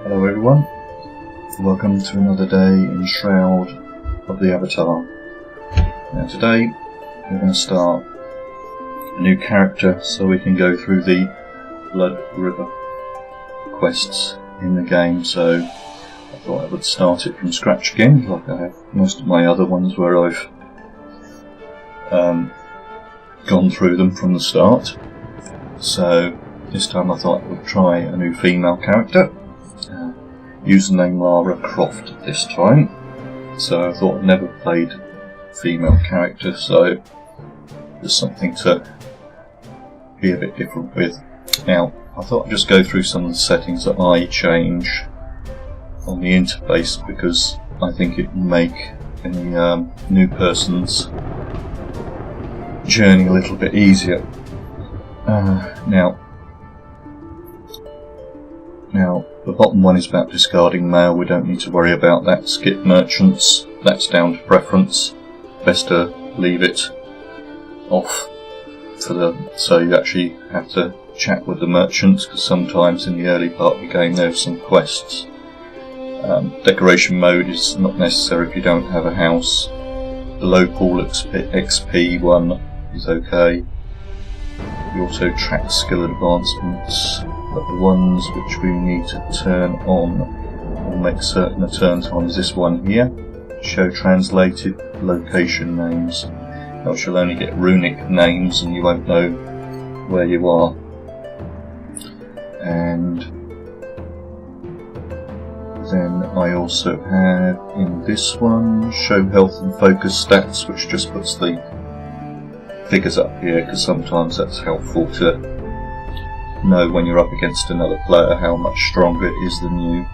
Hello everyone, welcome to another day in Shroud of the Avatar. Now today we're going to start a new character so we can go through the Blood River quests in the game, so I thought I would start it from scratch again, like I have most of my other ones where I've gone through them from the start. So this time I thought I would try a new female character. Username Lara Croft this time. So I thought I'd never played a female character, so there's something to be a bit different with. Now, I thought I'd just go through some of the settings that I change on the interface because I think it will make any new person's journey a little bit easier. Now, the bottom one is about discarding mail. We don't need to worry about that. Skip merchants, that's down to preference. Best to leave it off so you actually have to chat with the merchants, because sometimes in the early part of the game there are some quests. Decoration mode is not necessary if you don't have a house. The low pool XP one is okay. You also track skill advancements, but the ones which we need to turn on will make certain a turn time is this one here. Show translated location names. Now she'll only get runic names and you won't know where you are. And then I also have in this one show health and focus stats, which just puts the figures up here because sometimes that's helpful to know when you're up against another player how much stronger it is than you.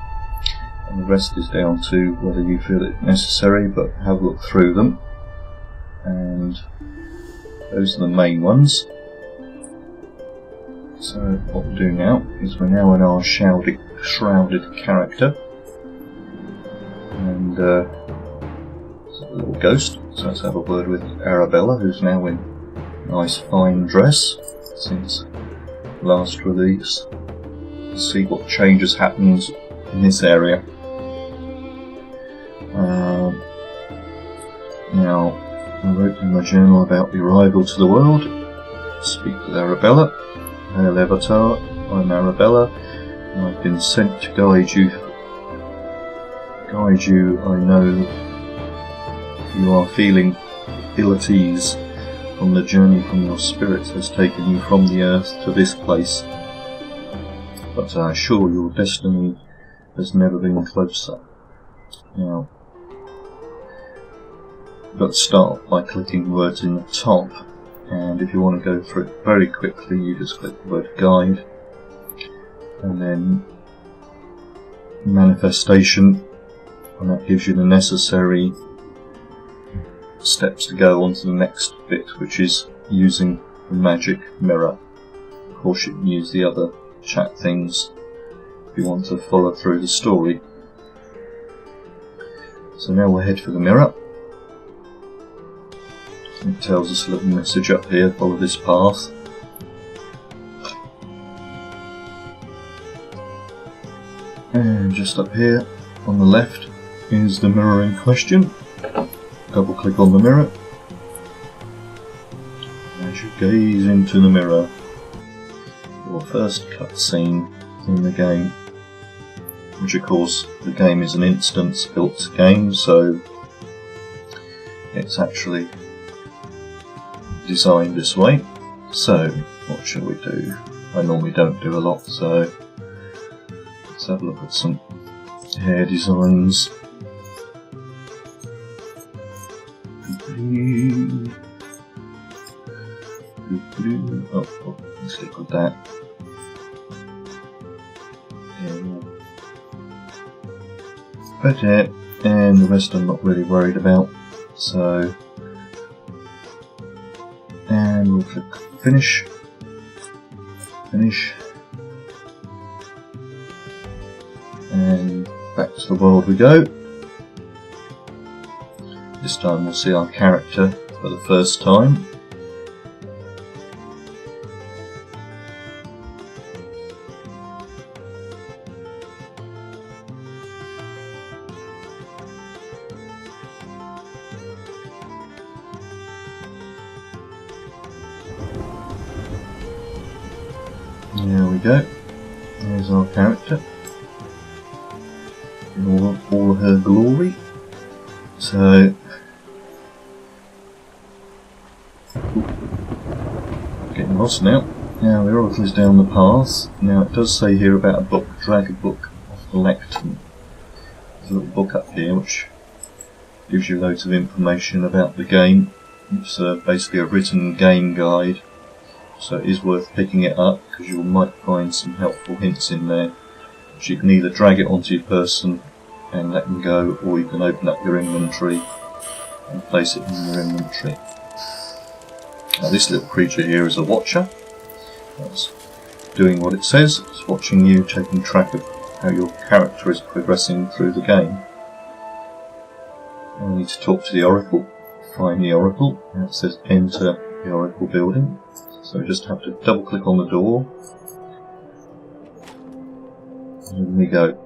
And the rest is down to whether you feel it necessary, but have a look through them. And those are the main ones. So what we'll do now is we're now in our shrouded character. And there's a little ghost, so let's have a word with Arabella, who's now in nice fine dress since last release. Let's see what changes happened in this area. Now, I wrote in my journal about the arrival to the world. Speak with Arabella. Hail Avatar, I'm Arabella, and I've been sent to guide you. I know you are feeling ill at ease from the journey from your spirit has taken you from the earth to this place, but I assure your destiny has never been closer. Now, you've got to start by clicking words in the top, and if you want to go through it very quickly you just click the word guide, and then manifestation, and that gives you the necessary steps to go on to the next bit, which is using the magic mirror. Of course you can use the other chat things if you want to follow through the story. So now we'll head for the mirror. It tells us a little message up here, follow this path. And just up here on the left is the mirror in question. Double click on the mirror. As you gaze into the mirror, your first cutscene in the game, which of course the game is an instance built game, so it's actually designed this way. So what shall we do? I normally don't do a lot, so let's have a look at some hair designs. Oh, let's stick with that. Okay, and the rest I'm not really worried about. So, and we'll click finish, and back to the world we go. This time we'll see our character for the first time. There we go. There's our character in all of her glory. So, getting lost now. Now the oracle is down the path. Now it does say here about a book. Drag a book off the lectern. There's a little book up here which gives you loads of information about the game. It's basically a written game guide, so it is worth picking it up because you might find some helpful hints in there. So you can either drag it onto your person and let them go, or you can open up your inventory and place it in your inventory. Now this little creature here is a watcher. That's doing what it says. It's watching you, taking track of how your character is progressing through the game. I need to talk to the oracle, find the oracle. Now it says enter the oracle building. So we just have to double click on the door. And in we go.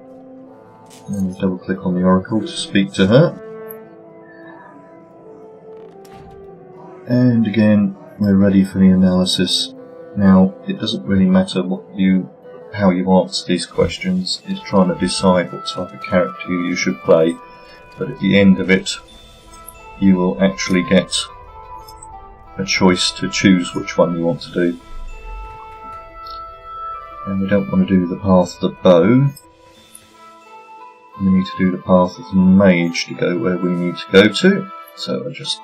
And double click on the oracle to speak to her. And again, we're ready for the analysis. Now, it doesn't really matter how you answer these questions. It's trying to decide what type of character you should play. But at the end of it, you will actually get a choice to choose which one you want to do. And we don't want to do the path of the bow. We need to do the path of the mage to go where we need to go to. So I just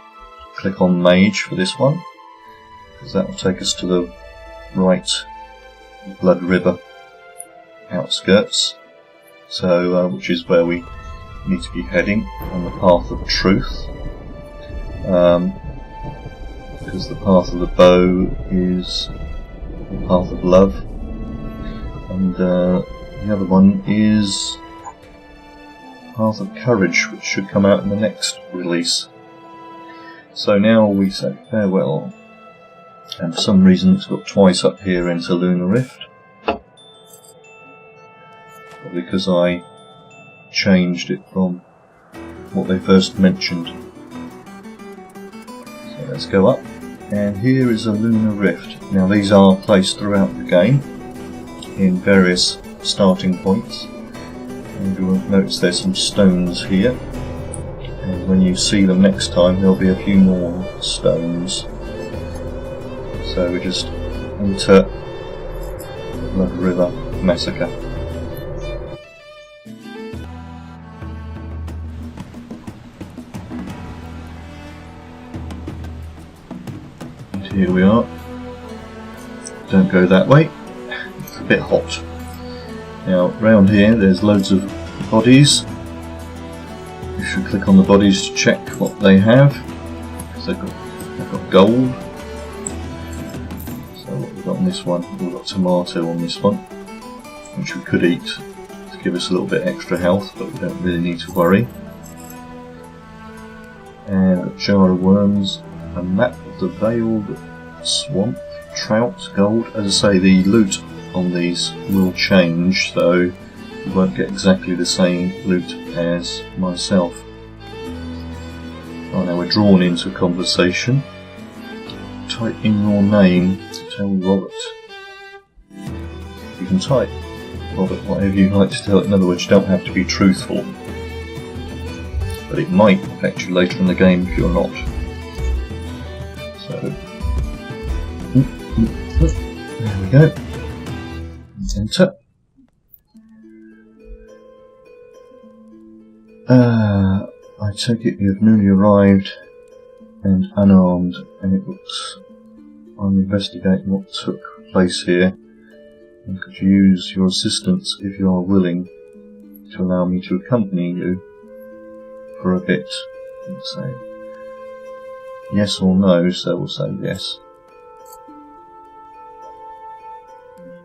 click on mage for this one, because that will take us to the right Blood River outskirts, so which is where we need to be heading on the path of truth, because the path of the bow is the path of love, and the other one is path of courage, which should come out in the next release. So now we say farewell, and for some reason it's got twice up here into Lunar Rift, probably because I changed it from what they first mentioned. So let's go up, and here is a Lunar Rift. Now these are placed throughout the game in various starting points, and you will notice there's some stones here, and when you see them next time there'll be a few more stones. So we just enter Blood River Massacre. And here we are. Don't go that way, it's a bit hot. Now round here there's loads of bodies. You should click on the bodies to check what they have, because they've got gold. So what we've got on this one, we've got tomato on this one, which we could eat to give us a little bit extra health, but we don't really need to worry. And a jar of worms, a map of the veiled swamp, trout, gold. As I say, the loot on these will change, so you won't get exactly the same loot as myself. Oh, now we're drawn into a conversation. Type in your name to tell Robert. You can type Robert whatever you like to tell. In other words, you don't have to be truthful, but it might affect you later in the game if you're not. So there we go. Enter. I take it you've newly arrived and unarmed, and it looks I'm investigating what took place here, and could use your assistance if you are willing to allow me to accompany you for a bit. Let's say yes or no, so we'll say yes.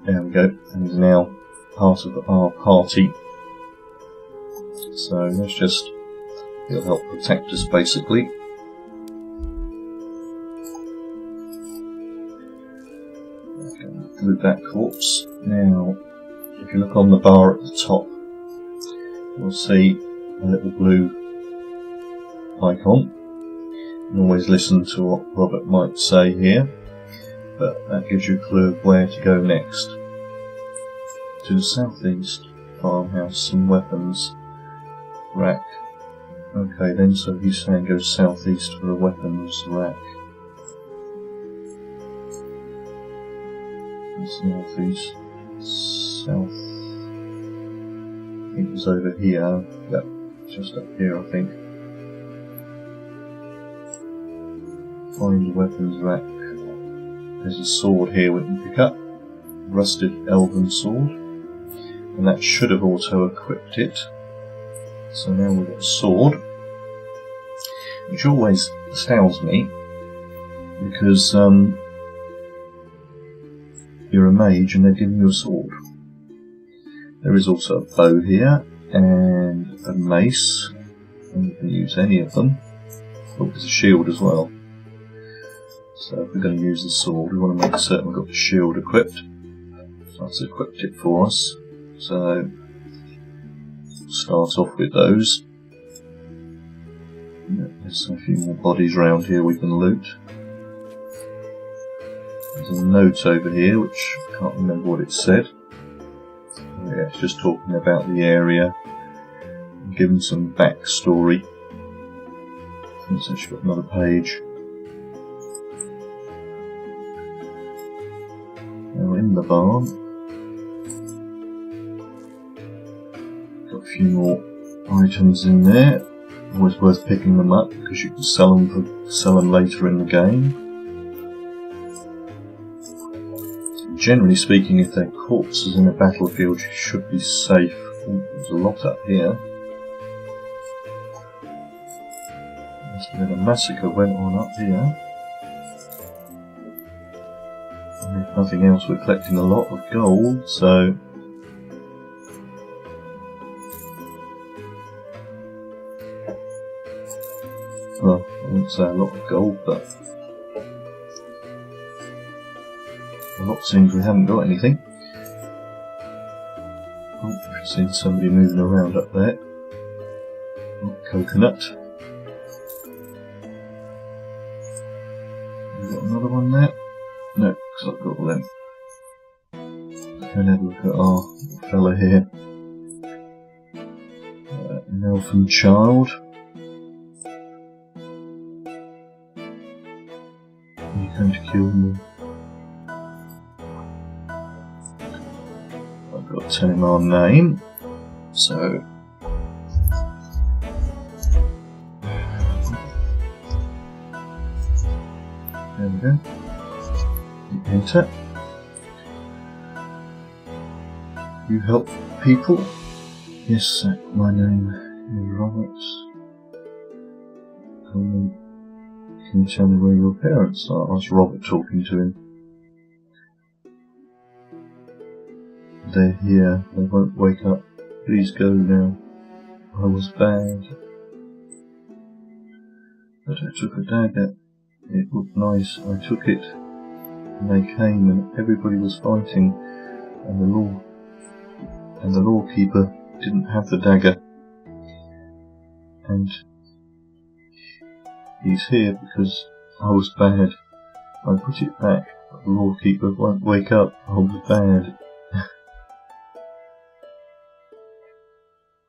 There we go, and he's now part of our party. So let's just, he'll help protect us basically. Loot that corpse. Now, if you look on the bar at the top, you'll see a little blue icon. You can always listen to what Robert might say here, but that gives you a clue of where to go next. to the southeast. Farmhouse, some weapons. Rack. Okay then, so he's saying go southeast for a weapons rack. Southeast. South. I think it's over here. Yep, just up here I think. Find the weapons rack. There's a sword here we can pick up. Rusted elven sword. And that should have auto-equipped it. So now we've got a sword. Which always astounds me. Because you're a mage and they're giving you a sword. There is also a bow here. And a mace. And you can use any of them. Oh, there's a shield as well. So if we're going to use the sword, we want to make certain we've got the shield equipped. So that's equipped it for us. So start off with those. There's a few more bodies around here we can loot. There's a note over here which I can't remember what it said. Yeah, it's just talking about the area and giving some backstory. I think it's actually got another page. In the barn. Got a few more items in there. Always worth picking them up because you can sell them later in the game. Generally speaking, if they're corpses in a battlefield, you should be safe. Ooh, there's a lot up here. Must have been a massacre went on up here. If nothing else, we're collecting a lot of gold, so well, I wouldn't say a lot of gold, but a lot seems we haven't got anything. Oh, I've seen somebody moving around up there. Oh, coconut. We've got another one there. No, because I've got all them. And have a look at our fella here. An elfin child. Are you going to kill me? I've got to tell him our name. So there we go. Enter. You help people? Yes, sir. My name is Robert. Can you tell me where your parents are? Asked Robert, talking to him. They're here. They won't wake up. Please go now. I was bad. But I took a dagger. It looked nice. I took it. And they came and everybody was fighting, and the lawkeeper didn't have the dagger, and he's here because I was bad. I put it back, but the lawkeeper won't wake up. I was bad.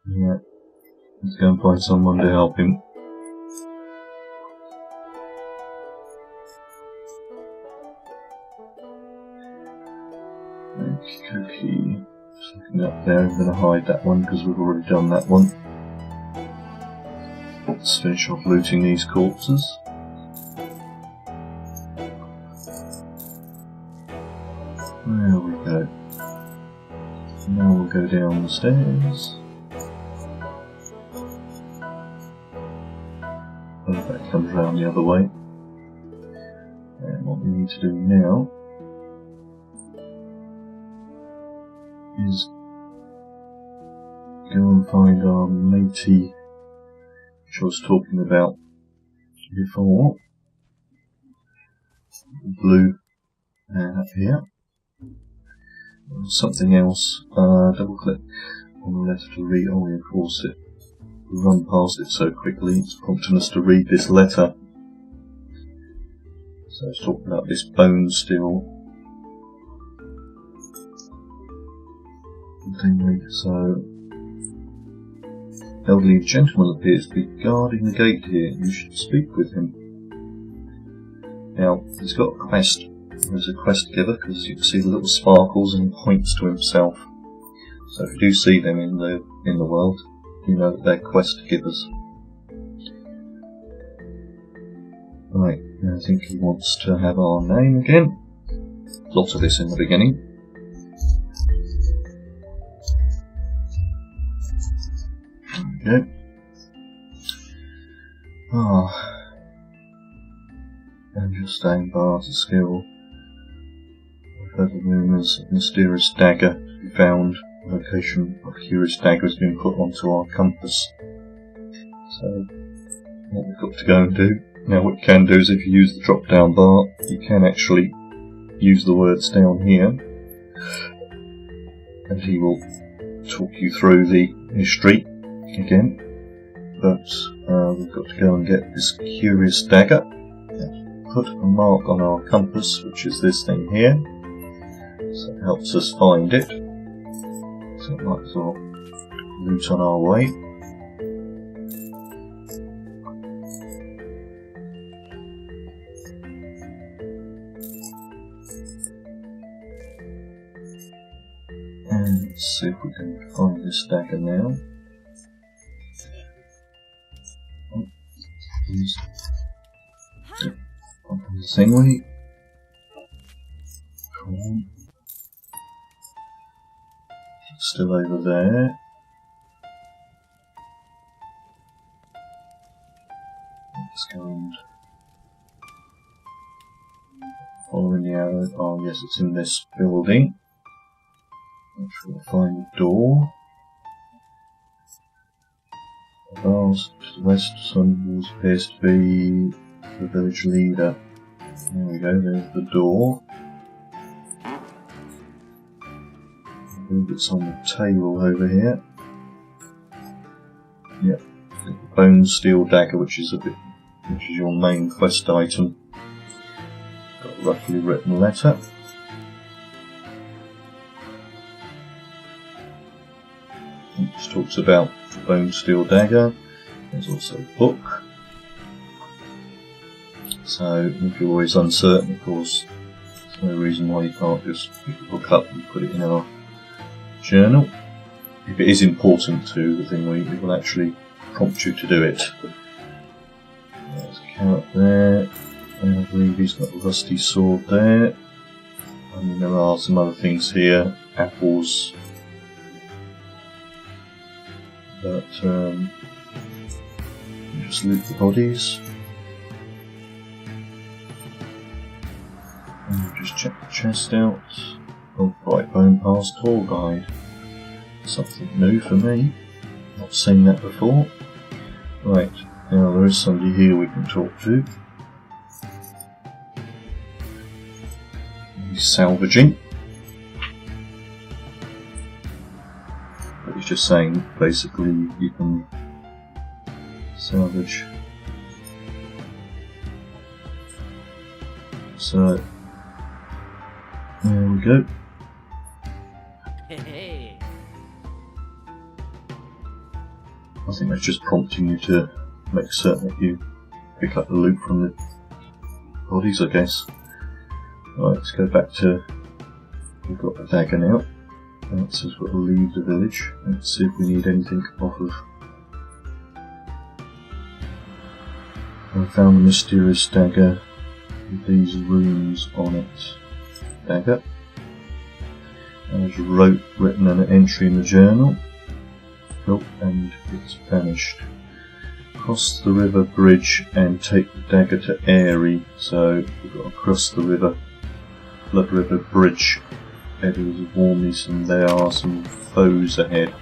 Yeah, let's go and find someone to help him. Okay, just looking up there, I'm going to hide that one because we've already done that one. Let's finish off looting these corpses. There we go. Now we'll go down the stairs. Oh, that comes round the other way. And what we need to do now is go and find our matey, which I was talking about before. Blue up here. Something else. Double click on the letter to read. Oh, of course, we run past it so quickly. It's prompting us to read this letter. So it's talking about this bone still. So, elderly gentleman appears to be guarding the gate here. You should speak with him. Now, he's got a quest. There's a quest giver, because you can see the little sparkles and he points to himself. So if you do see them in the world, you know that they're quest givers. Right, I think he wants to have our name again. Lots of this in the beginning. There we go. And just staying bar to skill. I've heard the rumours of mysterious dagger to be found. The location of curious dagger has been put onto our compass. So, what we've got to go and do. Now what you can do is if you use the drop down bar, you can actually use the words down here. And he will talk you through the history again. But we've got to go and get this curious dagger. Put a mark on our compass, which is this thing here, so it helps us find it. So it might as well route on our way. And let's see if we can find this dagger now. Thingy. Come on. It's still over there. Let's go and following the arrow. Oh yes, it's in this building. I'm sure we'll find the door. Bars to the west, sun walls appears to be the village leader. There we go, there's the door. I believe it's on the table over here. Yep, the bone steel dagger, which is your main quest item. Got a roughly written letter. It just talks about the bone steel dagger. There's also a book. So if you're always uncertain, of course, there's no reason why you can't just pick the book up and put it in our journal. If it is important to the thing, it will actually prompt you to do it. There's a carrot there, and I believe he's got a rusty sword there. I mean, there are some other things here, apples, but just loot the bodies. And just check the chest out. Oh, Bright Bone Pass Tour Guide. Something new for me. Not seen that before. Right, now there is somebody here we can talk to. He's salvaging. But he's just saying basically you can salvage. So there we go. I think that's just prompting you to make certain that you pick up the loot from the bodies, I guess. Right, let's go back to, we've got the dagger now. And it says we've got to leave the village. Let's see if we need anything off of. I found a mysterious dagger with these runes on it. Dagger. And there's written an entry in the journal. Oh, and it's vanished. Cross the river bridge and take the dagger to Airy. So we've got to cross the river, Blood River Bridge. Editors have warned me there are some foes ahead.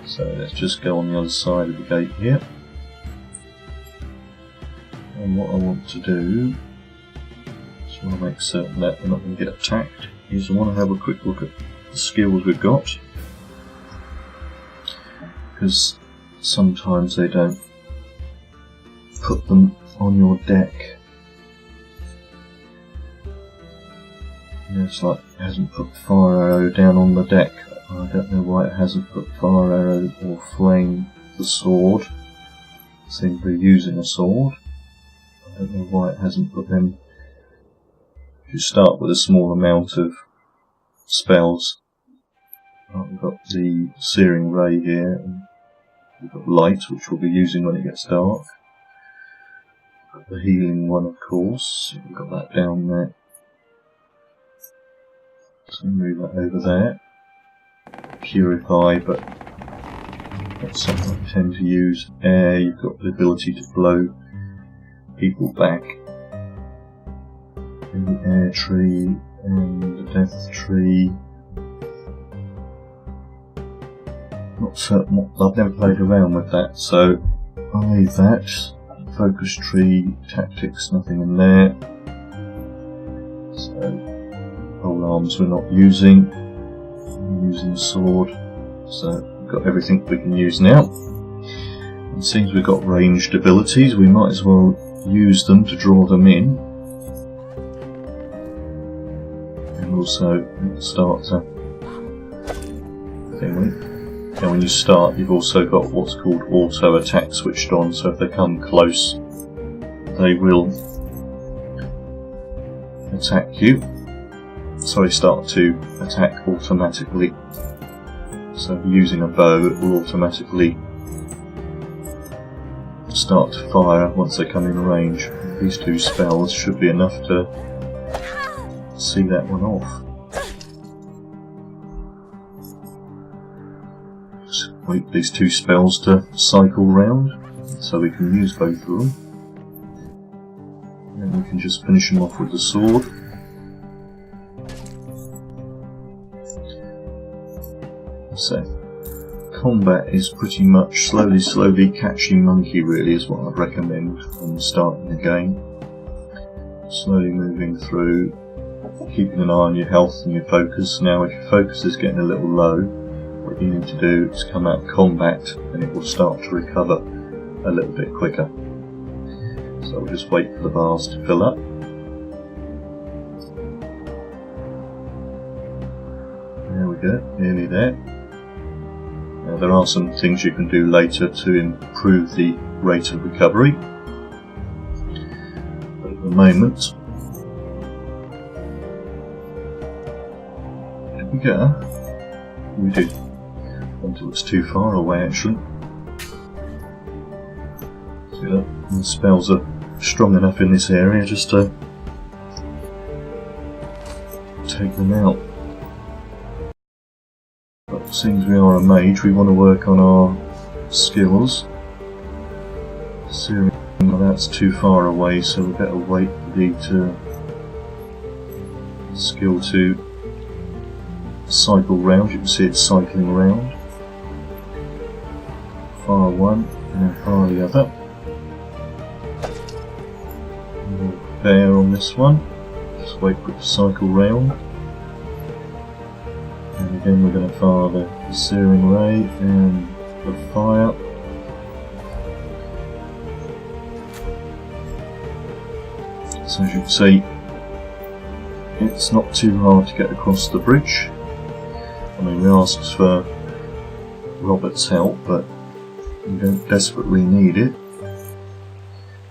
So let's just go on the other side of the gate here. And what I want to do, just want to make certain that we're not going to get attacked, is I want to have a quick look at the skills we've got. Because sometimes they don't put them on your deck. You know, it's like it hasn't put the fire arrow down on the deck. I don't know why it hasn't put fire arrow or flame the sword. Seems we're using a sword. I don't know why it hasn't put them. If you start with a small amount of spells, we've got the searing ray here, and we've got light, which we'll be using when it gets dark. We've got the healing one, of course. We've got that down there. So move that over there. Purify, but that's something I tend to use. Air, you've got the ability to blow people back. In the air tree and the death tree. Not certain, I've never played around with that, so I'll leave that. Focus tree, tactics, nothing in there. So, pole arms we're not using. We're using the sword, so we've got everything we can use now. And since we've got ranged abilities, we might as well use them to draw them in. And also start to and when you start, you've also got what's called auto attack switched on, so if they come close, they will attack you. Sorry, start to attack automatically. So if you're using a bow, it will automatically start to fire once they come in range. These two spells should be enough to see that one off. Just wait for these two spells to cycle round so we can use both of them. And we can just finish them off with the sword. So, combat is pretty much slowly catching monkey really is what I'd recommend when starting the game. Slowly moving through, keeping an eye on your health and your focus. Now if your focus is getting a little low, what you need to do is come out of combat and it will start to recover a little bit quicker. So we'll just wait for the bars to fill up. There we go, nearly there. Now, there are some things you can do later to improve the rate of recovery. But at the moment, there we go. We did until it's too far away actually. See that? The spells are strong enough in this area just to take them out. But since we are a mage, we want to work on our skills. Searing, that's too far away, so we better wait for the skill to cycle round. You can see it's cycling round. Fire one and then fire the other. Fair on this one. Just wait for it to cycle round. And again we're going to fire the searing ray and the fire. So as you can see, it's not too hard to get across the bridge. I mean, we asked for Robert's help, but we don't desperately need it.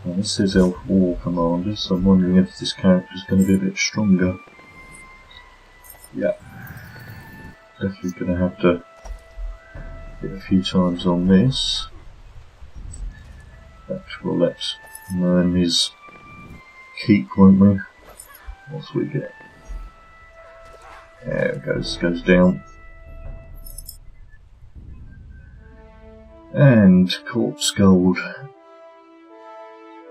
Now, this is Elf War Commander, so I'm wondering if this character is going to be a bit stronger. Yeah. Definitely going to have to hit a few times on this. That will let him earn his keep, won't we? Once we get. There it goes down. And corpse gold.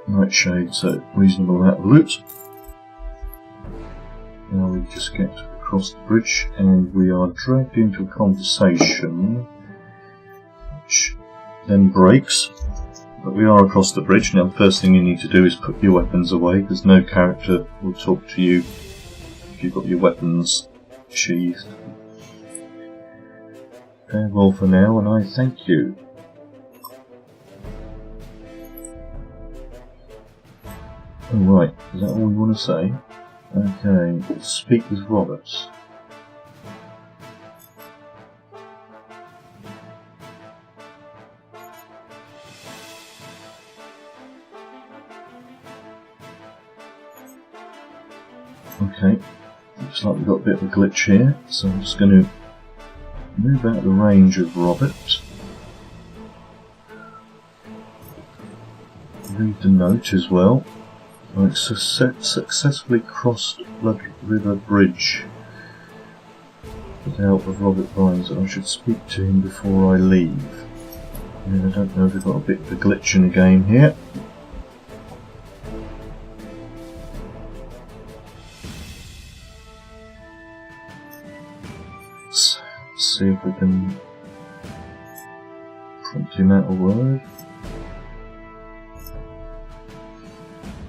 Nightshade, so reasonable amount of loot. Now we just get across the bridge and we are dragged into a conversation which then breaks. But we are across the bridge. Now the first thing you need to do is put your weapons away, because no character will talk to you if you've got your weapons sheathed. Farewell for now, and I thank you. Alright, is that all you want to say? Okay, let's speak with Robert. Okay, looks like we've got a bit of a glitch here, so I'm just going to move out of the range of Robert. Read the note as well. I successfully crossed Blood River Bridge with the help of Robert Vines. I should speak to him before I leave. And I don't know if we've got a bit of a glitch in the game here. Let's see if we can prompt him out a word.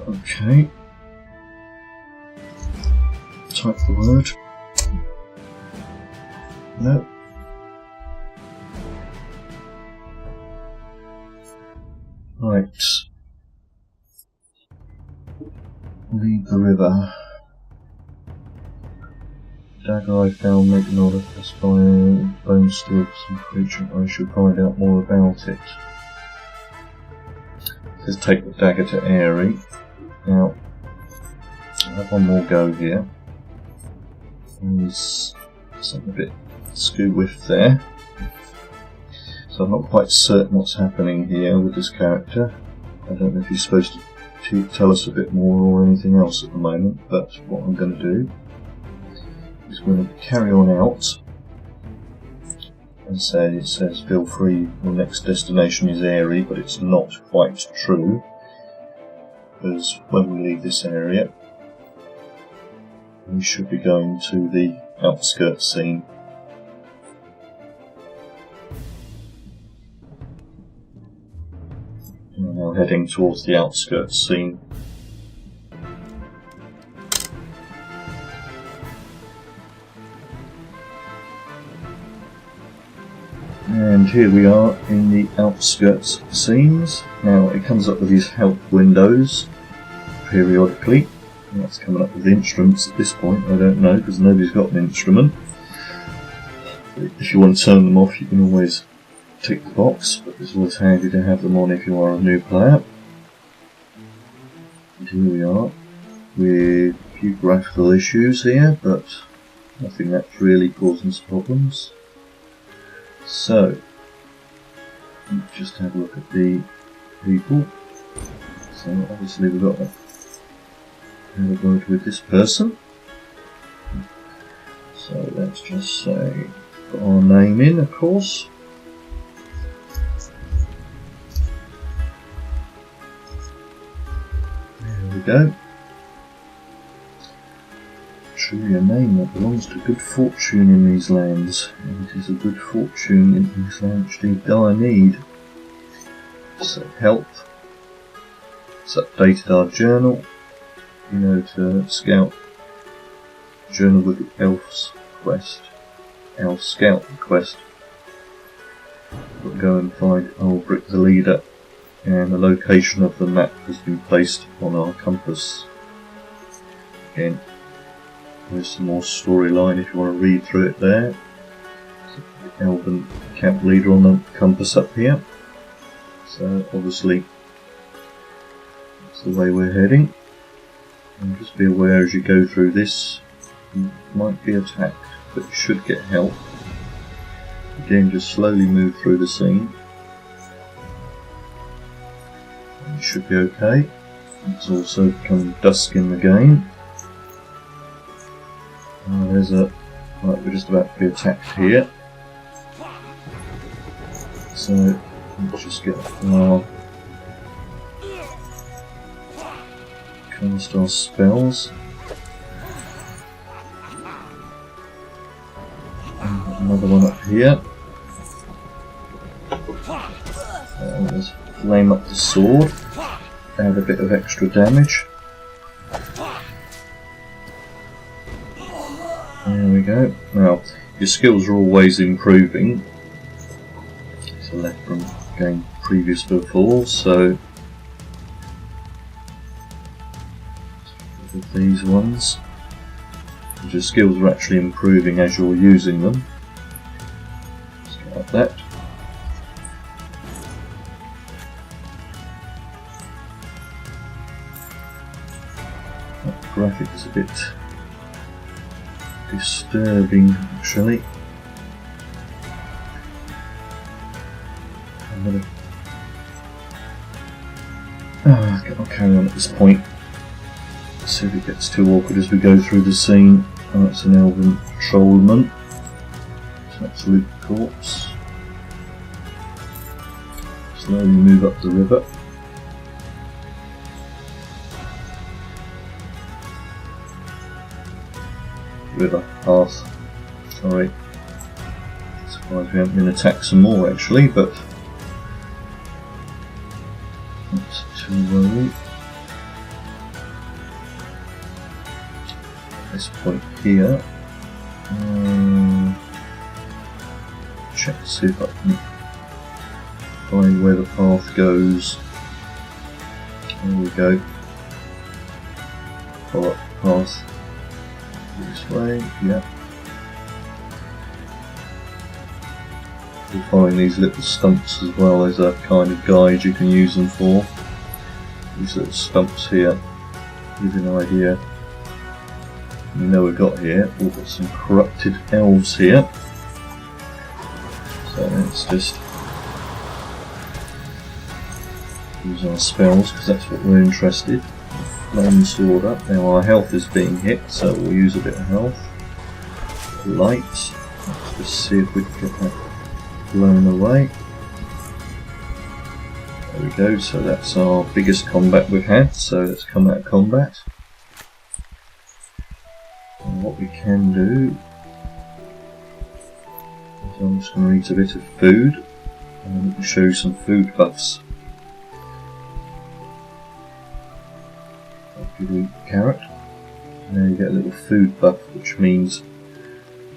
Okay. Type the word. No. Right. Leave the river. Dagger I found making order for spine bone steel for some creature. I should find out more about it. Let's take the dagger to Airy. Now, I'll have one more go here. There's something a bit skew-whiff there. So I'm not quite certain what's happening here with this character. I don't know if he's supposed to tell us a bit more or anything else at the moment, but what I'm going to do is going to carry on out and say it says feel free, your next destination is Airy, but it's not quite true, because when we leave this area we should be going to the outskirts scene. We're now heading towards the outskirts scene. And here we are in the outskirts scenes. Now it comes up with these help windows periodically. And that's coming up with instruments at this point, I don't know, because nobody's got an instrument. If you want to turn them off you can always tick the box, but it's always handy to have them on if you are a new player. And here we are with a few graphical issues here, but nothing that's really causing us problems. So, let's just have a look at the people. So obviously we've got a word with this person. So let's just say, put our name in, of course. There we go. Truly a name that belongs to good fortune in these lands, and it is a good fortune in these lands which they dire need. So help. It's updated our journal, you know, to scout journal with the Elf's quest, Elf Scout quest. We'll go and find Ulbrick the leader, and the location of the map has been placed on our compass. Again, there's some more storyline if you want to read through it there. The Elven camp leader on the compass up here. So obviously that's the way we're heading. And just be aware as you go through this, you might be attacked, but you should get help. Again, just slowly move through the scene. And you should be okay. It's also become dusk in the game. There's a... right, we're just about to be attacked here. So, let's just get our... cast our spells. And another one up here. Let's flame up the sword. Add a bit of extra damage. There we go. Now, your skills are always improving. So left from game previous before, so with these ones, your skills are actually improving as you're using them. Just get like that. That graphic is a bit disturbing, actually. I'll carry on at this point. See if it gets too awkward as we go through the scene. Oh, that's an elven patrolman. So that's Luke corpse. Slowly move up the river. River path. Sorry. Surprised we haven't been attacked some more actually, but not too worried. At this point here, check to see if I can find where the path goes. There we go. Follow up the path this way, yeah. We're following these little stumps as well as a kind of guide you can use them for. These little stumps here give you an idea. You know we've got here, we've got some corrupted elves here. So let's just use our spells because that's what we're interested. Flame sword up. Now our health is being hit, so we'll use a bit of health. Light. Let's just see if we can get that blown away. There we go, so that's our biggest combat we've had, so let's come out of combat. And what we can do is I'm just going to eat a bit of food and we can show you some food buffs. If you eat carrot, now you get a little food buff, which means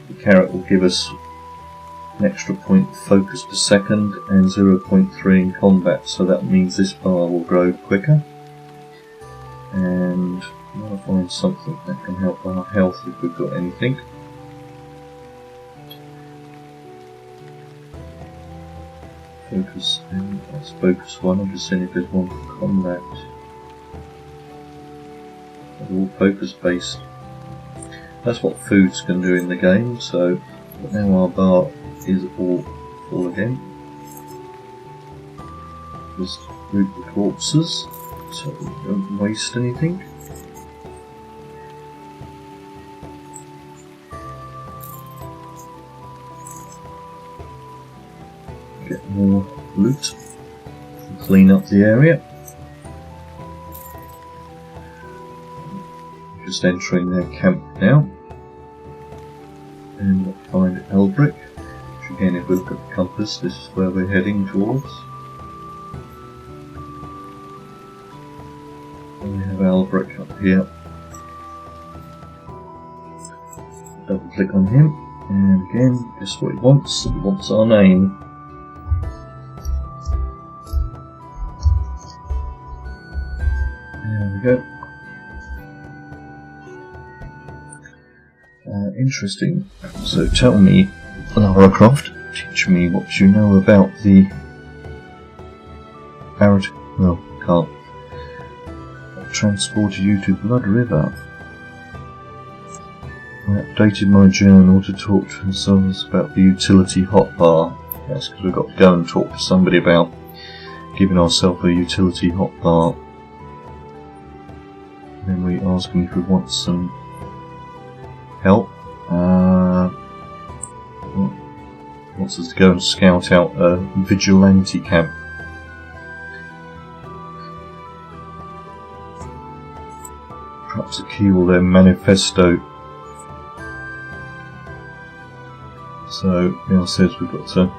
the carrot will give us an extra point focus per second and 0.3 in combat, so that means this bar will grow quicker. And I want to find something that can help our health if we've got anything. Focus, and that's focus 1. I'm just seeing if there's one for combat. They're all focus based. That's what foods can do in the game, so but now our bar is all full again. Just loot the corpses so we don't waste anything. Get more loot and clean up the area. Just entering their camp now. And find Elbrick. Again, if we look at the compass, this is where we're heading towards. And we have Albrecht up here. Double click on him, and again, guess what he wants? He wants our name. There we go. Interesting. So tell me, Lara Croft, teach me what you know about the well, can't. What transported you to Blood River? I updated my journal to talk to ourselves about the utility hotbar. That's because we've got to go and talk to somebody about giving ourselves a utility hotbar. Then we ask him if we want some help. Wants us to go and scout out a vigilante camp. Perhaps a key will their manifesto. So Neil says we've got to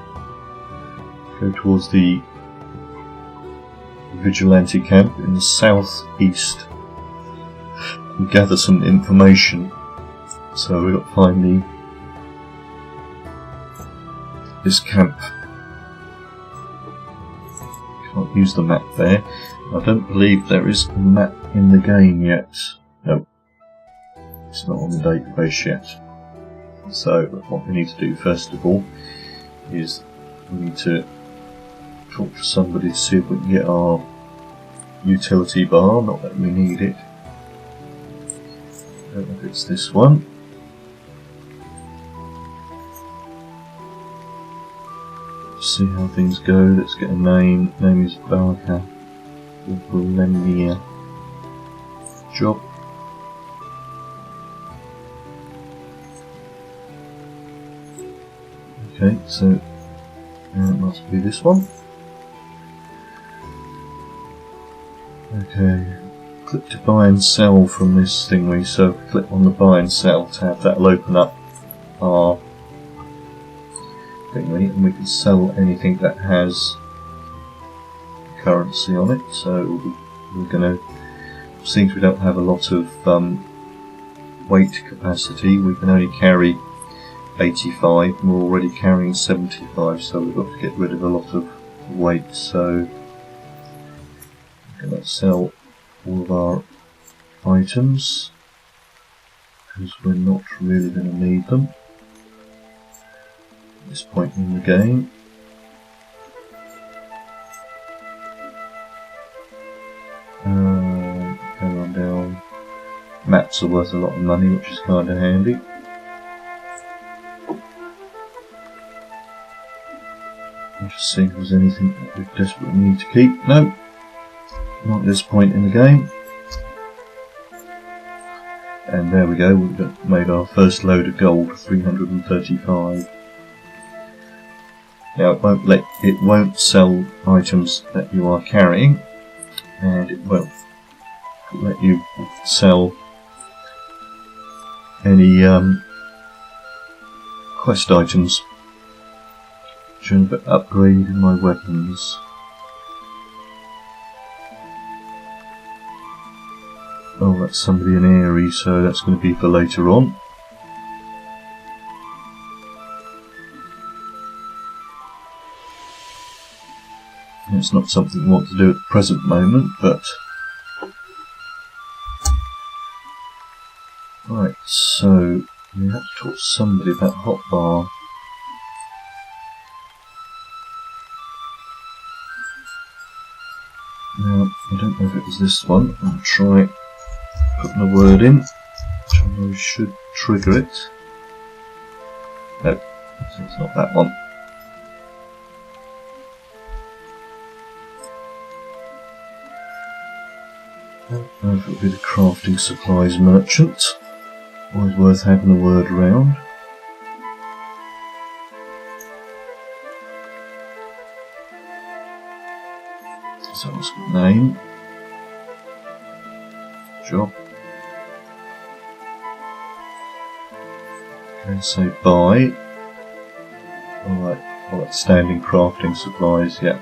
go towards the vigilante camp in the southeast and gather some information. So we've got to find this camp. Can't use the map there. I don't believe there is a map in the game yet. No, it's not on the database yet. So what we need to do first of all is we need to talk to somebody to see if we can get our utility bar, not that we need it. I don't know if it's this one. see how things go. Let's get a name. Name is Barker. Lemnia. Job. Okay, so it must be this one. Okay, click to buy and sell from this thingy. So click on the buy and sell tab. That'll open up our thingy, and we can sell anything that has currency on it. So we're going to, since we don't have a lot of weight capacity, we can only carry 85, and we're already carrying 75, so we've got to get rid of a lot of weight. So we're going to sell all of our items because we're not really going to need them at this point in the game. Going on down. Mats are worth a lot of money, which is kind of handy. Just see if there's anything that we desperately need to keep. No, not at this point in the game. And there we go, we've made our first load of gold, 335. Now it won't sell items that you are carrying, and it won't let you sell any quest items. But upgrading my weapons. Oh, that's somebody in Aerie, so that's going to be for later on. It's not something we want to do at the present moment, but right. So we have to talk to somebody about hotbar. Now, I don't know if it was this one. I'll try putting a word in, which I know should trigger it. No, it's not that one. I don't know if it'll be the crafting supplies merchant. Always worth having a word around. So what's the name? Job. Okay, so buy. Alright, standing crafting supplies, yeah.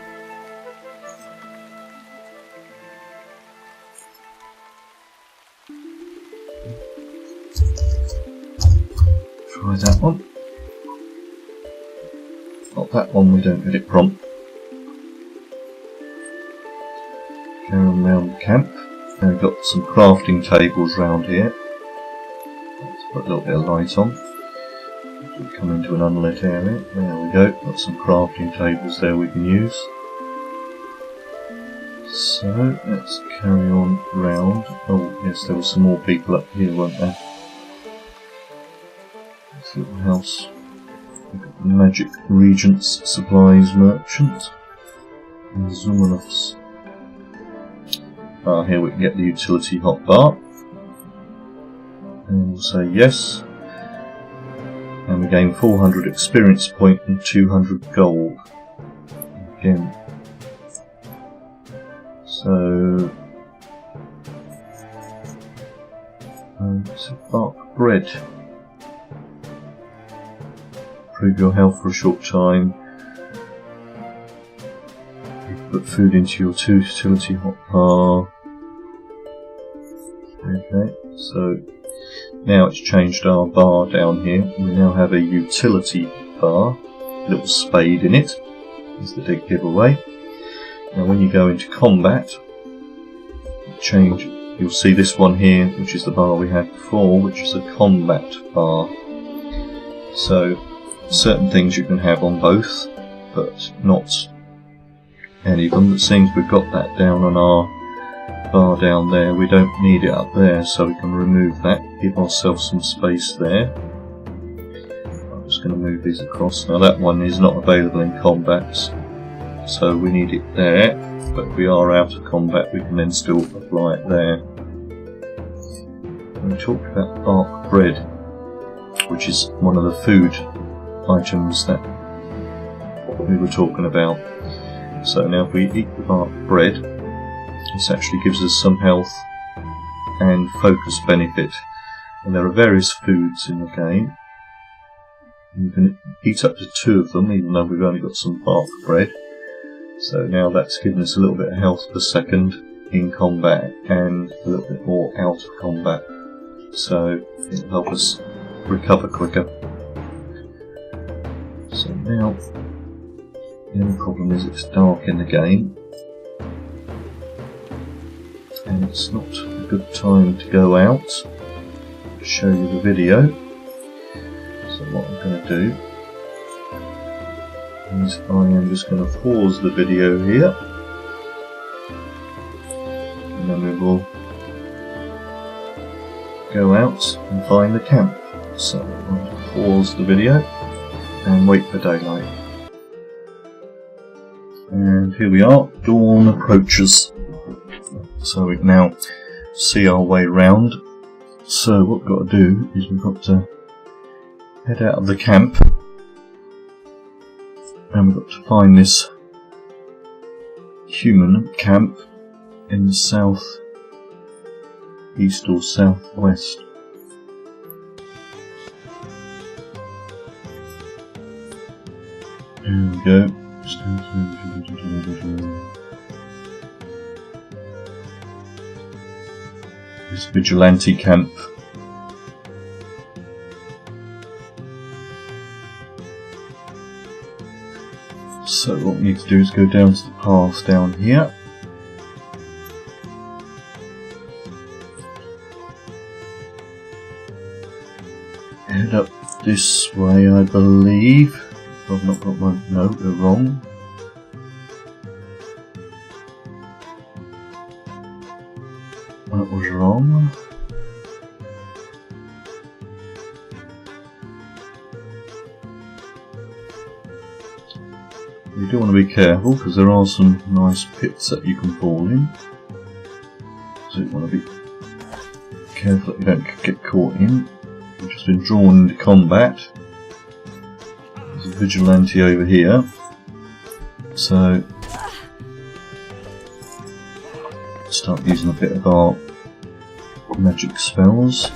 Try that one. Not that one, we don't get it prompt. Going around the camp. And we've got some crafting tables round here. Let's put a little bit of light on. We come into an unlit area. There we go. Got some crafting tables there we can use. So let's carry on round. Oh yes, there were some more people up here, weren't there? This little house. We've got the Magic Regent's Supplies Merchant. And Zumulov's. Here we can get the utility hotbar, and we'll say yes, and we gain 400 experience point and 200 gold again. So bark bread. Improve your health for a short time. Put food into your utility hotbar. Okay, so now it's changed our bar down here. We now have a utility bar, a little spade in it. Is the big giveaway. Now when you go into combat, change. You'll see this one here, which is the bar we had before, which is a combat bar. So certain things you can have on both, but not any of them. It seems we've got that down on our bar down there. We don't need it up there, so we can remove that, give ourselves some space there. I'm just going to move move these across. Now that one is not available in combats, so we need it there, but if we are out of combat we can then still apply it there. We talked about bark bread, which is one of the food items that we were talking about. So now if we eat the bark bread, this actually gives us some health and focus benefit. And there are various foods in the game. You can eat up to 2 of them, even though we've only got some bark bread. So now that's given us a little bit of health per second in combat and a little bit more out of combat. So it'll help us recover quicker. So now the only problem is it's dark in the game and it's not a good time to go out to show you the video. So what I'm going to do is I am just going to pause the video here and then we will go out and find the camp. So I'm going to pause the video and wait for daylight. And here we are, dawn approaches. So we can now see our way round. So what we've got to do is we've got to head out of the camp and we've got to find this human camp in the south east or southwest. There we go. This vigilante camp. So what we need to do is go down to the path down here. Head up this way, I believe. I've not got my... no, we're wrong. That was wrong. You do want to be careful because there are some nice pits that you can fall in. So you want to be careful that you don't get caught in. We've just been drawn into combat. There's a vigilante over here. So start using a bit of our magic spells.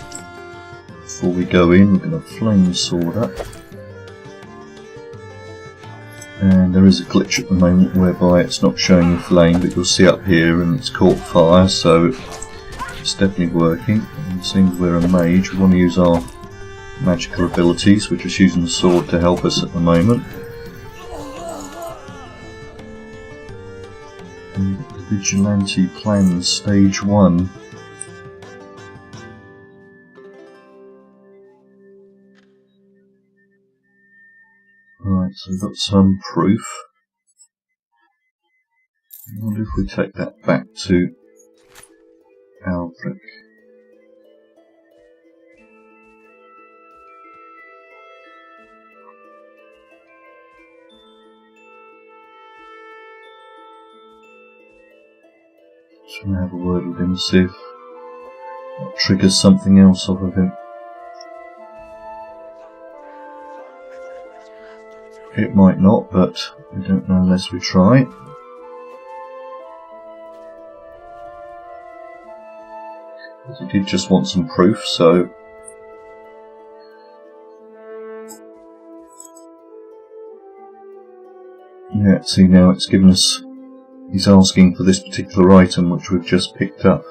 Before we go in, we're going to flame sword up. And there is a glitch at the moment whereby it's not showing the flame, but you'll see up here and it's caught fire, so it's definitely working. And seeing we're a mage, we want to use our magical abilities. We're just using the sword to help us at the moment. And the vigilante plans stage 1. Right, so we've got some proof. I wonder if we take that back to Albrecht. Just want to have a word with him, see if that triggers something else off of him. It might not, but we don't know unless we try. But he did just want some proof, so yeah, see now it's given us, he's asking for this particular item which we've just picked up.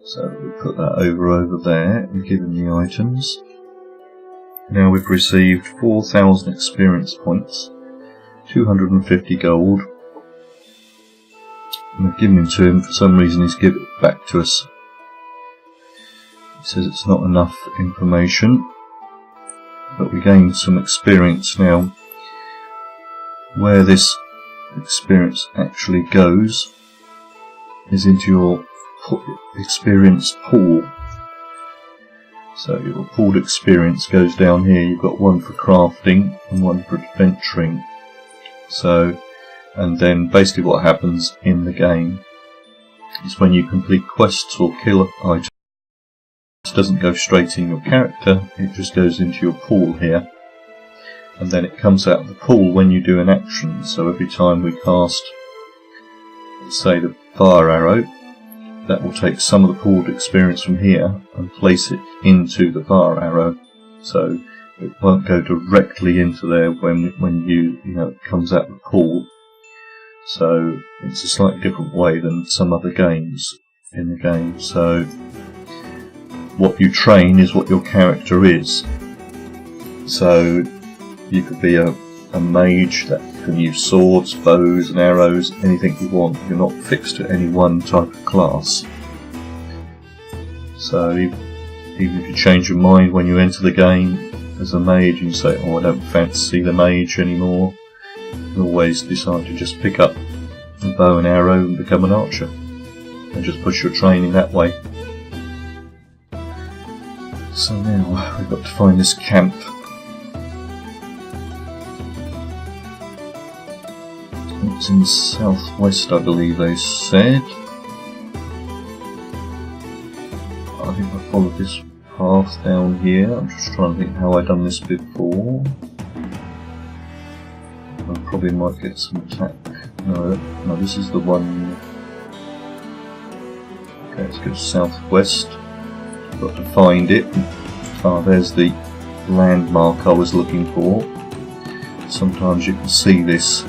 So we put that over there and give him the items. Now we've received 4,000 experience points, 250 gold, and we've given him to him. For some reason he's given it back to us. He says it's not enough information, but we gained some experience. Now where this experience actually goes is into your experience pool. So your pooled experience goes down here. You've got one for crafting and one for adventuring. So, and then basically what happens in the game is when you complete quests or kill items, it doesn't go straight in your character, it just goes into your pool here. And then it comes out of the pool when you do an action. So every time we cast, let's say, the fire arrow, that will take some of the pooled experience from here and place it into the fire arrow. So it won't go directly into there when you know, it comes out of the pool. So it's a slightly different way than some other games in the game. So what you train is what your character is. So you could be a mage that can use swords, bows and arrows, anything you want. You're not fixed to any one type of class. So even if you change your mind when you enter the game as a mage and you say, oh, I don't fancy the mage anymore, you can always decide to just pick up a bow and arrow and become an archer and just push your training that way. So now we've got to find this camp. It's in the southwest, I believe they said. I think I followed this path down here. I'm just trying to think how I've done this before. I probably might get some attack. No, this is the one. Okay, let's go southwest. Got to find it. Ah, there's the landmark I was looking for. Sometimes you can see this.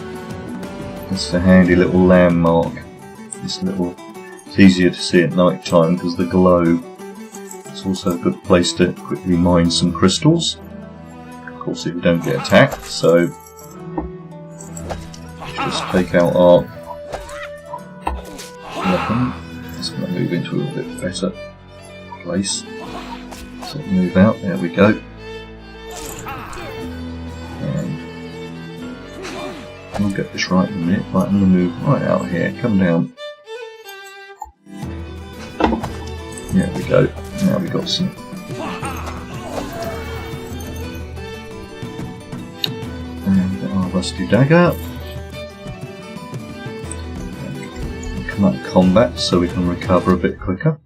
It's a handy little landmark. It's easier to see at night time because of the glow. It's also a good place to quickly mine some crystals. Of course, if you don't get attacked, so let's just take out our weapon. It's going to move into a little bit better place. So move out. There we go. We'll get this right in a minute. Right, I'm going to move right out here. Come down. There we go. Now we've got some. And get our rusty dagger. And come out of combat so we can recover a bit quicker.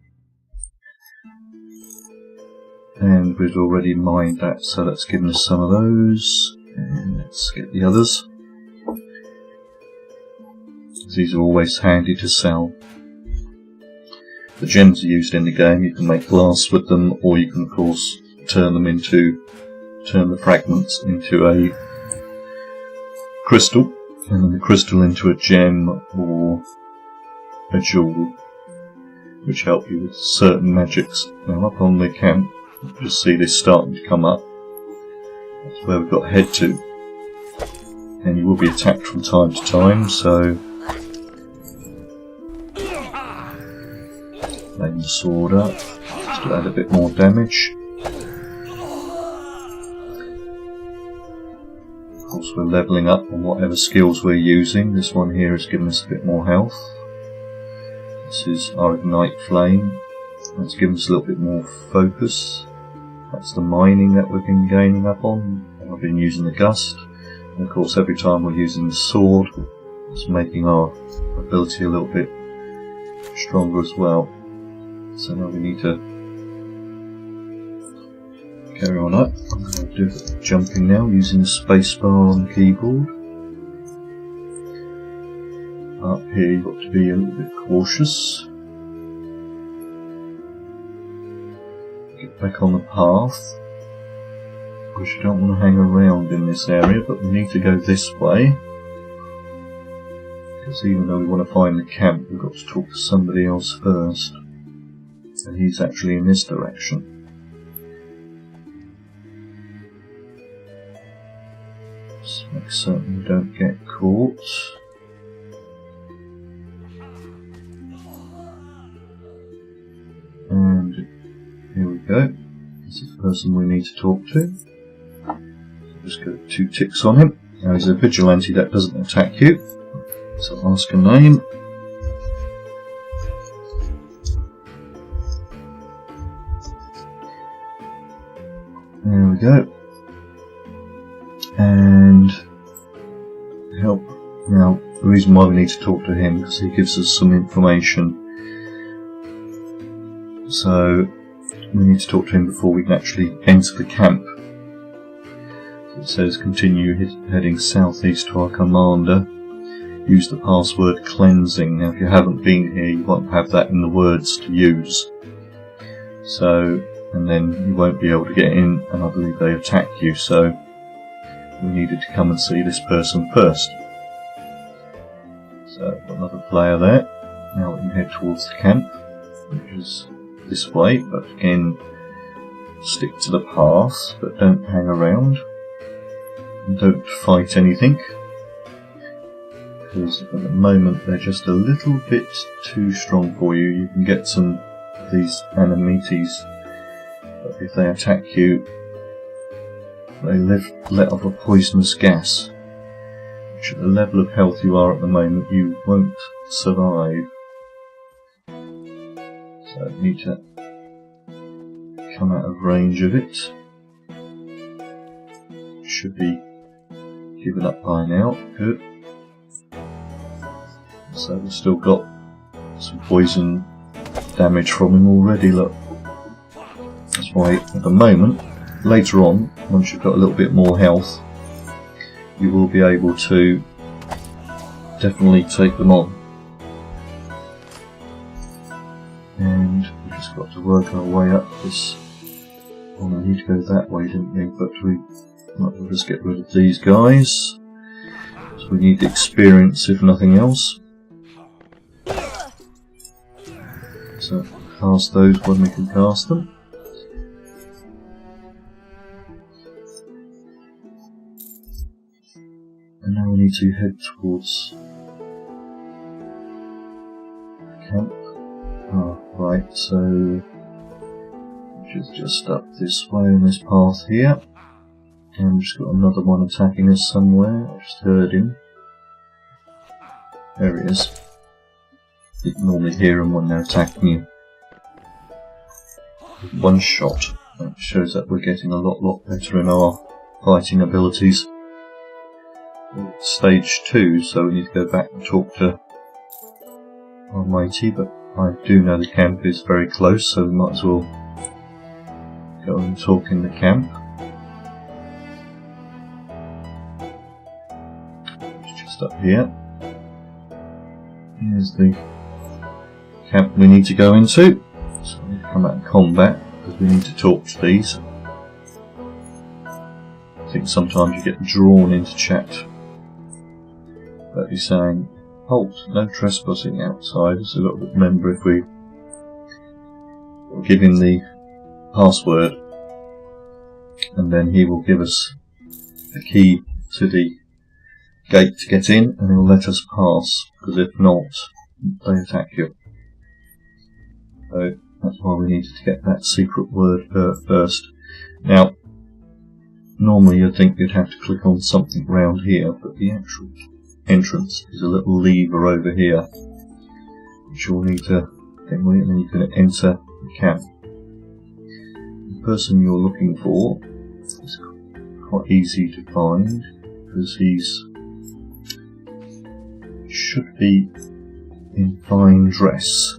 And we've already mined that, so that's given us some of those. And let's get the others. These are always handy to sell. The gems are used in the game. You can make glass with them, or you can of course turn the fragments into a crystal, and then the crystal into a gem or a jewel, which help you with certain magics. Now up on the camp, you just see this starting to come up. That's where we've got to head to. And you will be attacked from time to time, so aim the sword up, just to add a bit more damage. Of course we're levelling up on whatever skills we're using. This one here is giving us a bit more health. This is our Ignite Flame. That's giving us a little bit more focus. That's the mining that we've been gaining up on. I've been using the Gust. And of course every time we're using the sword, it's making our ability a little bit stronger as well. So now we need to carry on up. I'm going to do the jumping now using the spacebar on the keyboard. Up here you've got to be a little bit cautious. Get back on the path. Because you don't want to hang around in this area, but we need to go this way. Because even though we want to find the camp, we've got to talk to somebody else first. And he's actually in this direction. Just make certain we don't get caught. And here we go. This is the person we need to talk to. So just go 2 ticks on him. Now he's a vigilante that doesn't attack you. So ask a name. go. And help. Now, the reason why we need to talk to him, because he gives us some information. So, we need to talk to him before we can actually enter the camp. So it says, continue heading southeast to our commander. Use the password cleansing. Now, if you haven't been here, you won't have that in the words to use. So, and then you won't be able to get in, and I believe they attack you, so we needed to come and see this person first. So, got another player there. Now we can head towards the camp, which is this way, but again, stick to the path, but don't hang around. And don't fight anything, because at the moment they're just a little bit too strong for you. You can get some of these animites, but if they attack you, they let off a poisonous gas, which at the level of health you are at the moment, you won't survive. So you need to come out of range of it. Should be given up by now. Good. So we've still got some poison damage from him already, look. That's why at the moment, later on, once you've got a little bit more health, you will be able to definitely take them on. And we've just got to work our way up this. Oh, we need to go that way, didn't we? But we might as well just get rid of these guys. So we need experience, if nothing else. So cast those when we can cast them. And now we need to head towards the camp. Ah, right, so which is just up this way in this path here. And we've just got another one attacking us somewhere. I just heard him. There he is. You can normally hear him when they're attacking you. With one shot. That shows that we're getting a lot better in our fighting abilities. It's stage 2, so we need to go back and talk to Almighty, but I do know the camp is very close, so we might as well go and talk in the camp. It's just up here. Here's the camp we need to go into. So we need to come out of combat because we need to talk to these. I think sometimes you get drawn into chat. But he's saying, halt, no trespassing outside. So we've got to remember if we give him the password, and then he will give us the key to the gate to get in, and he'll let us pass, because if not, they attack you. So that's why we needed to get that secret word first. Now, normally you'd think you'd have to click on something round here, but the actual entrance is a little lever over here, which you'll need to get with, and then you can enter the camp. The person you're looking for is quite easy to find, because he's should be in fine dress.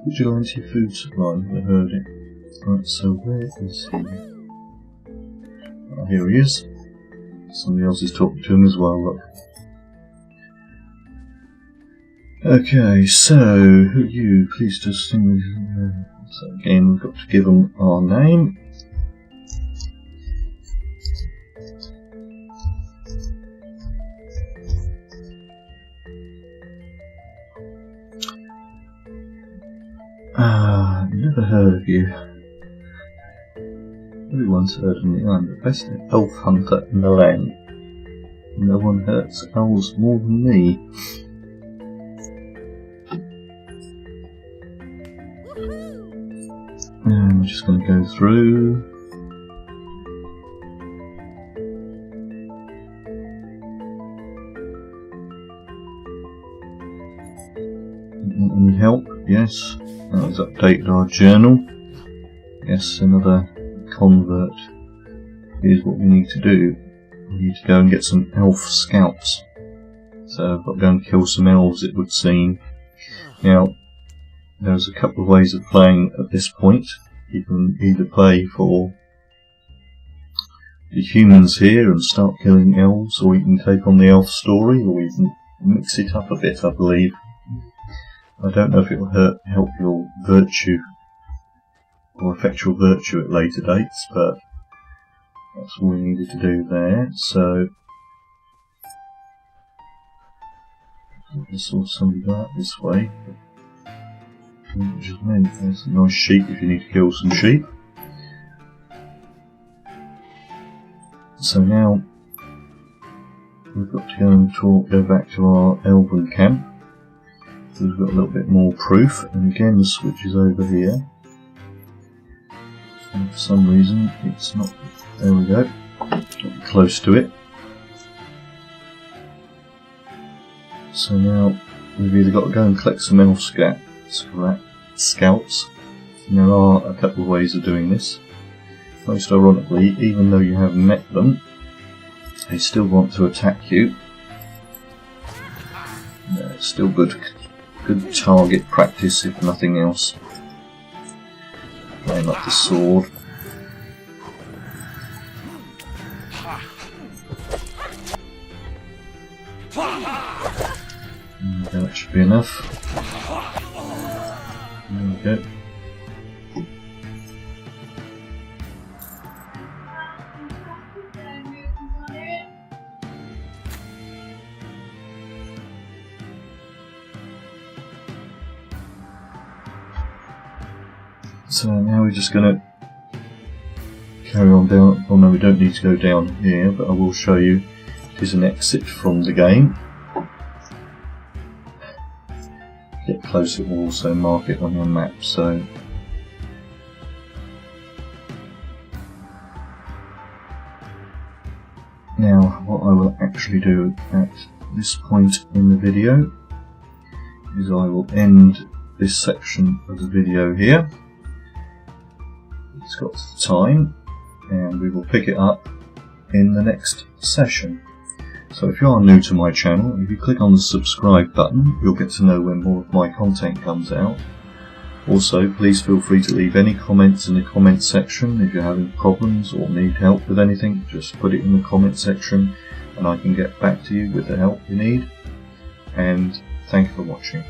Vigilante food supply, I heard it. Right, so where is he? Oh, here he is. Somebody else is talking to him as well, look. Okay, so, who are you? Please just sing. So again, we've got to give them our name. Never heard of you. Everyone's heard of me. I'm the best elf hunter in the land. No one hurts elves more than me. And we're just going to go through. Yes, that has updated our journal. Yes, another convert. Here's what we need to do. We need to go and get some elf scouts. So I've got to go and kill some elves, it would seem. Now, there's a couple of ways of playing at this point. You can either play for the humans here and start killing elves, or you can take on the elf story, or you can mix it up a bit, I believe. I don't know if it will help your virtue or affect your virtue at later dates, but that's all we needed to do there. So I just saw somebody go out this way. There's a nice sheep if you need to kill some sheep. So now we've got to go and go back to our elven camp. So we've got a little bit more proof, and again the switch is over here. And for some reason it's not. There we go. Getting close to it. So now we've either got to go and collect some elf scouts. And there are a couple of ways of doing this. Most ironically, even though you have met them, they still want to attack you. It's still good target practice, if nothing else. Playing up the sword. That should be enough. There we go. So now we're just going to carry on down. Oh no, we don't need to go down here, but I will show you. It is an exit from the game. Get close, it will also mark it on your map. So now what I will actually do at this point in the video is I will end this section of the video here. It's got the time, and we will pick it up in the next session. So if you are new to my channel, if you click on the subscribe button, you'll get to know when more of my content comes out. Also, please feel free to leave any comments in the comment section. If you're having problems or need help with anything, just put it in the comment section and I can get back to you with the help you need. And thank you for watching.